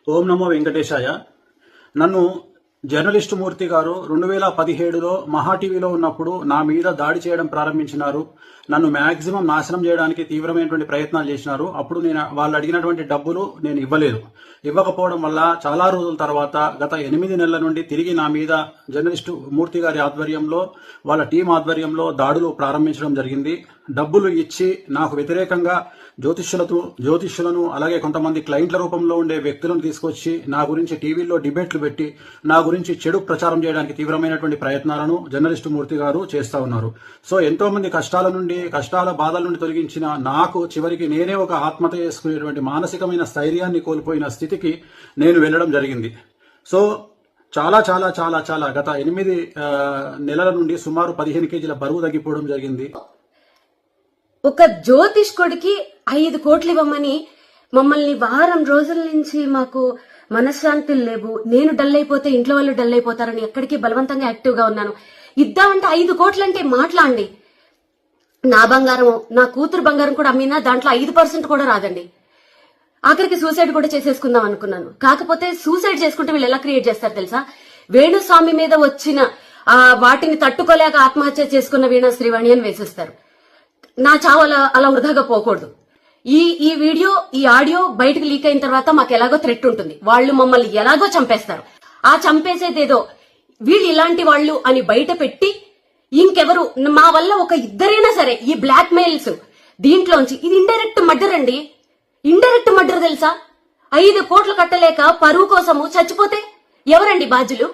ఓం నమో వెంకటేశాయ. నన్ను జర్నలిస్టు మూర్తి గారు 2017లో మహా టీవీలో ఉన్నప్పుడు నా మీద దాడి చేయడం ప్రారంభించినారు. నన్ను మ్యాక్సిమం నాశనం చేయడానికి తీవ్రమైనటువంటి ప్రయత్నాలు చేసినారు. అప్పుడు నేను వాళ్ళు అడిగినటువంటి డబ్బులు నేను ఇవ్వకపోవడం వల్ల చాలా రోజుల తర్వాత గత 8 నెలల నుండి తిరిగి నా మీద జర్నలిస్టు మూర్తి గారి ఆధ్వర్యంలో వాళ్ళ టీం ఆధ్వర్యంలో దాడులు ప్రారంభించడం జరిగింది. డబ్బులు ఇచ్చి నాకు వ్యతిరేకంగా జ్యోతిష్యులను అలాగే కొంతమంది క్లయింట్ల రూపంలో ఉండే వ్యక్తులను తీసుకొచ్చి నా గురించి టీవీలో డిబేట్లు పెట్టి నా గురించి చెడు ప్రచారం చేయడానికి తీవ్రమైనటువంటి ప్రయత్నాలను జర్నలిస్టు మూర్తి గారు చేస్తా ఉన్నారు. సో ఎంతో మంది కష్టాల బాధల నుండి తొలగించిన నాకు చివరికి నేనే ఒక ఆత్మహత్య చేసుకునేటువంటి మానసికమైన స్థైర్యాన్ని కోల్పోయిన స్థితికి నేను వెళ్ళడం జరిగింది. సో చాలా చాలా చాలా చాలా గత 8 నెలల నుండి సుమారు 15 కేజీల బరువు తగ్గిపోవడం జరిగింది. ఒక జ్యోతిష్కుడికి 5 కోట్లు ఇవ్వమని మమ్మల్ని వారం రోజుల నుంచి మాకు మనశ్శాంతులు లేవు, నేను డల్ అయిపోతే ఇంట్లో వాళ్ళు డల్ అయిపోతారని ఎక్కడికి బలవంతంగా యాక్టివ్ గా ఉన్నాను. ఇద్దామంటే 5 కోట్లంటే మాట్లాడండి. నా బంగారం, నా కూతురు బంగారం కూడా అమ్మినా దాంట్లో 5% కూడా రాదండి. ఆఖరికి సూసైడ్ కూడా చేసేసుకుందాం అనుకున్నాను. కాకపోతే సూసైడ్ చేసుకుంటే వీళ్ళు ఎలా క్రియేట్ చేస్తారు తెలుసా? వేణుస్వామి మీద వచ్చిన వాటిని తట్టుకోలేక ఆత్మహత్య చేసుకున్న వీణా శ్రీవాణి అని వేసేస్తారు. నా చావు అలా వృధాగా పోకూడదు. ఈ వీడియో, ఈ ఆడియో బయటకు లీక్ అయిన తర్వాత మాకు ఎలాగో థ్రెట్ ఉంటుంది. వాళ్ళు మమ్మల్ని ఎలాగో చంపేస్తారు. ఆ చంపేసేదేదో వీళ్ళు ఇలాంటి వాళ్ళు అని బయట పెట్టి ఇంకెవరు మా వల్ల ఒక ఇద్దరైనా సరే ఈ బ్లాక్ మెయిల్స్ దీంట్లోంచి, ఇది ఇండైరెక్ట్ మర్డర్ అండి. ఇండైరెక్ట్ మర్డర్ తెలుసా? 5 కోట్లు కట్టలేక పరువు కోసము చచ్చిపోతే ఎవరండి బాధ్యులు?